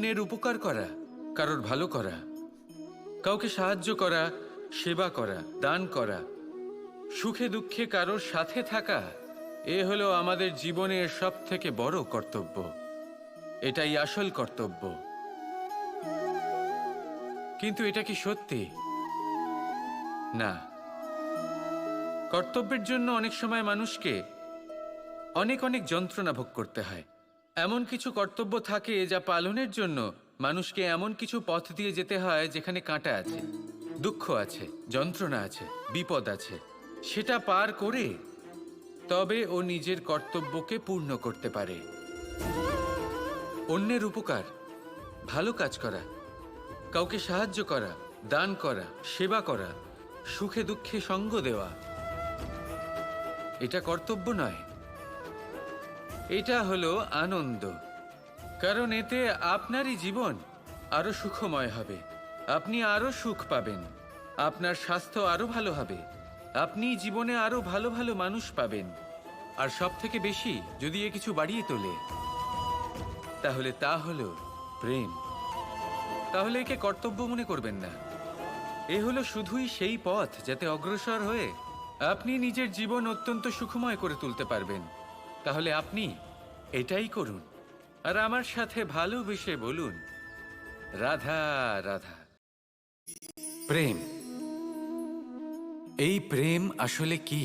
অন্যের উপকার করা, কারোর ভালো করা, কাউকে সাহায্য করা, সেবা করা, দান করা, সুখে দুঃখে কারোর সাথে থাকা, এ হলো আমাদের জীবনের সবথেকে বড় কর্তব্য। এটাই আসল কর্তব্য। কিন্তু এটা কি সত্যি? না। কর্তব্যের জন্য অনেক সময় মানুষকে অনেক অনেক যন্ত্রণা ভোগ করতে হয়। এমন কিছু কর্তব্য থাকে যা পালনের জন্য মানুষকে এমন কিছু পথ দিয়ে যেতে হয় যেখানে কাঁটা আছে, দুঃখ আছে, যন্ত্রণা আছে, বিপদ আছে। সেটা পার করে তবে ও নিজের কর্তব্যকে পূর্ণ করতে পারে। অন্যের উপকার, ভালো কাজ করা, কাউকে সাহায্য করা, দান করা, সেবা করা, সুখে দুঃখে সঙ্গ দেওয়া, এটা কর্তব্য নয়, এটা হলো আনন্দ। কারণ এতে আপনারই জীবন আরো সুখময় হবে, আপনি আরো সুখ পাবেন, আপনার স্বাস্থ্য আরো ভালো হবে, আপনি জীবনে আরো ভালো ভালো মানুষ পাবেন। আর সব থেকে বেশি যদি এ কিছু বাড়িয়ে তোলে তাহলে তা হলো প্রেম। তাহলে একে কর্তব্য মনে করবেন না, এ হলো শুধুই সেই পথ যাতে অগ্রসর হয়ে আপনি নিজের জীবন অত্যন্ত সুখময় করে তুলতে পারবেন। তাহলে আপনি এটাই করুন আর আমার সাথে ভালোবেসে বলুন, রাধা রাধা। প্রেম, এই প্রেম আসলে কি?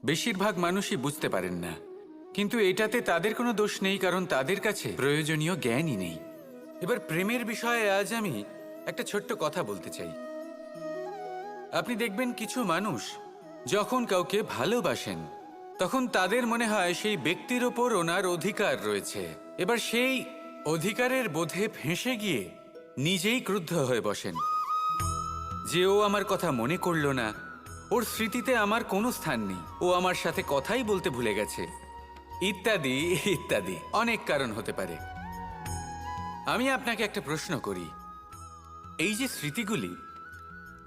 বেশিরভাগ মানুষই বুঝতে পারেন না, কিন্তু এটাতে তাদের কোনো দোষ নেই, কারণ তাদের কাছে প্রয়োজনীয় জ্ঞানই নেই। এবার প্রেমের বিষয়ে আজ আমি একটা ছোট্ট কথা বলতে চাই। আপনি দেখবেন কিছু মানুষ যখন কাউকে ভালোবাসেন তখন তাদের মনে হয় সেই ব্যক্তির ওপর ওনার অধিকার রয়েছে। এবার সেই অধিকারের বোধে ফেঁসে গিয়ে নিজেই ক্রুদ্ধ হয়ে বসেন যে ও আমার কথা মনে করল না, ওর স্মৃতিতে আমার কোনো স্থান নেই, ও আমার সাথে কথাই বলতে ভুলে গেছে, ইত্যাদি ইত্যাদি অনেক কারণ হতে পারে। আমি আপনাকে একটা প্রশ্ন করি, এই যে স্মৃতিগুলি,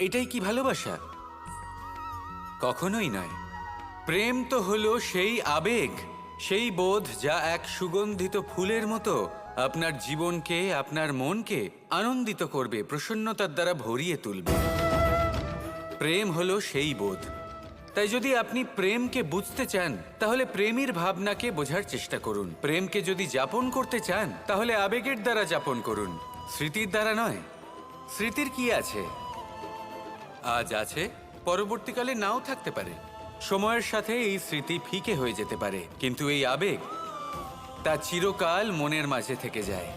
এটাই কি ভালোবাসা? কখনোই নয়। প্রেম তো হলো সেই আবেগ, সেই বোধ যা এক সুগন্ধিত ফুলের মতো আপনার জীবনকে, আপনার মনকে আনন্দিত করবে, প্রসন্নতার দ্বারা ভরিয়ে তুলবে। প্রেম হলো সেই বোধ। তাই যদি আপনি প্রেমকে বুঝতে চান তাহলে প্রেমের ভাবনাকে বোঝার চেষ্টা করুন। প্রেমকে যদি যাপন করতে চান তাহলে আবেগের দ্বারা যাপন করুন, স্মৃতির দ্বারা নয়। স্মৃতির কি আছে? আজ আছে, পরবর্তীকালে নাও থাকতে পারে। সময়ের সাথে এই স্মৃতি ফিকে হয়ে যেতে পারে, কিন্তু এই আবেগ তা চিরকাল মনের মাঝে থেকে যায়।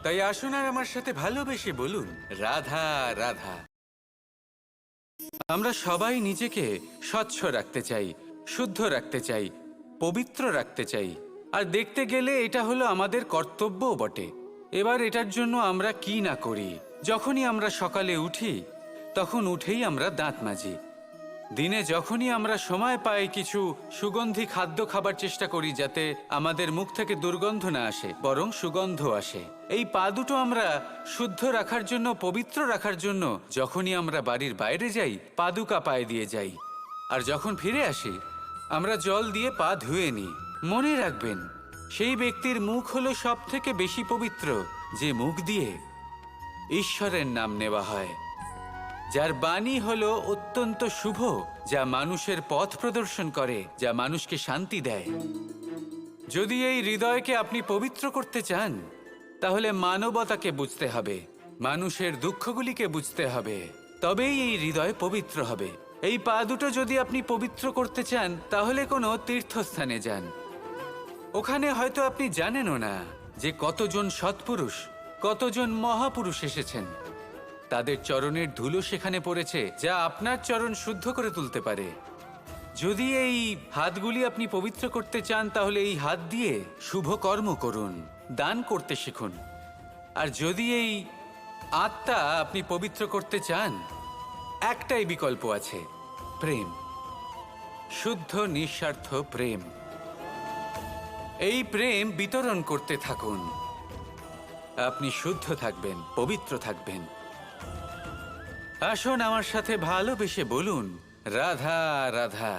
তাই আসুন আর আমার সাথে ভালোবেসে বলুন, রাধা রাধা। আমরা সবাই নিজেকে স্বচ্ছ রাখতে চাই, শুদ্ধ রাখতে চাই, পবিত্র রাখতে চাই, আর দেখতে গেলে এটা হলো আমাদের কর্তব্যও বটে। এবার এটার জন্য আমরা কি না করি। যখনই আমরা সকালে উঠি তখন উঠেই আমরা দাঁত মাজি। দিনে যখনই আমরা সময় পাই কিছু সুগন্ধি খাদ্য খাবার চেষ্টা করি যাতে আমাদের মুখ থেকে দুর্গন্ধ না আসে, বরং সুগন্ধ আসে। এই পা দুটো আমরা শুদ্ধ রাখার জন্য, পবিত্র রাখার জন্য যখনই আমরা বাড়ির বাইরে যাই পাদুকা পায়ে দিয়ে যাই, আর যখন ফিরে আসি আমরা জল দিয়ে পা ধুয়ে নিই। মনে রাখবেন, সেই ব্যক্তির মুখ হলো সব থেকে বেশি পবিত্র যে মুখ দিয়ে ঈশ্বরের নাম নেওয়া হয়, যার বাণী হলো অত্যন্ত শুভ, যা মানুষের পথ প্রদর্শন করে, যা মানুষকে শান্তি দেয়। যদি এই হৃদয়কে আপনি পবিত্র করতে চান তাহলে মানবতাকে বুঝতে হবে, মানুষের দুঃখগুলিকে বুঝতে হবে, তবেই এই হৃদয় পবিত্র হবে। এই পা দুটো যদি আপনি পবিত্র করতে চান তাহলে কোনো তীর্থস্থানে যান। ওখানে হয়তো আপনি জানেনও না যে কতজন সৎপুরুষ, কতজন মহাপুরুষ এসেছেন। তাদের চরণের ধুলো সেখানে পড়েছে যা আপনার চরণ শুদ্ধ করে তুলতে পারে। যদি এই হাতগুলি আপনি পবিত্র করতে চান তাহলে এই হাত দিয়ে শুভ কর্ম করুন, দান করতে শিখুন। আর যদি এই আত্মা আপনি পবিত্র করতে চান, একটাই বিকল্প আছে, প্রেম, শুদ্ধ নিঃস্বার্থ প্রেম। এই প্রেম বিতরণ করতে থাকুন, আপনি শুদ্ধ থাকবেন, পবিত্র থাকবেন। আসুন আমার সাথে ভালোবেসে বলুন, রাধা রাধা।